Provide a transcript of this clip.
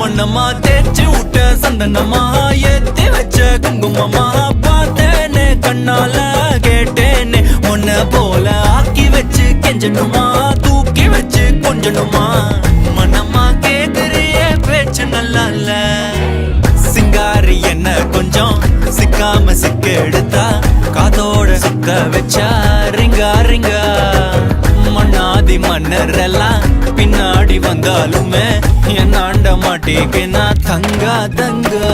மண்ணம்மா தேய்ச்சி விட்ட சந்தனமா ஏத்தி வச்ச குங்குமமா பார்த்தேனே கண்ணால கேட்டேனே உன்ன போல ஆக்கி வச்சு கெஞ்சணுமா தூக்கி வச்சு கொஞ்சணுமா மனமா கேக்குறிய பேச்சு நல்லா இல்ல சிங்காரி என்ன கொஞ்சம் சிக்காம சிக்க எடுத்தா காதோட சுக்க வச்சா ரிங்கா ரிங்கா மண்ணாதி மன்னர் எல்லாம் பின்னாடி வந்தாலுமே என் ஆண்ட மாட்டேங்க நான் தங்கா தங்கா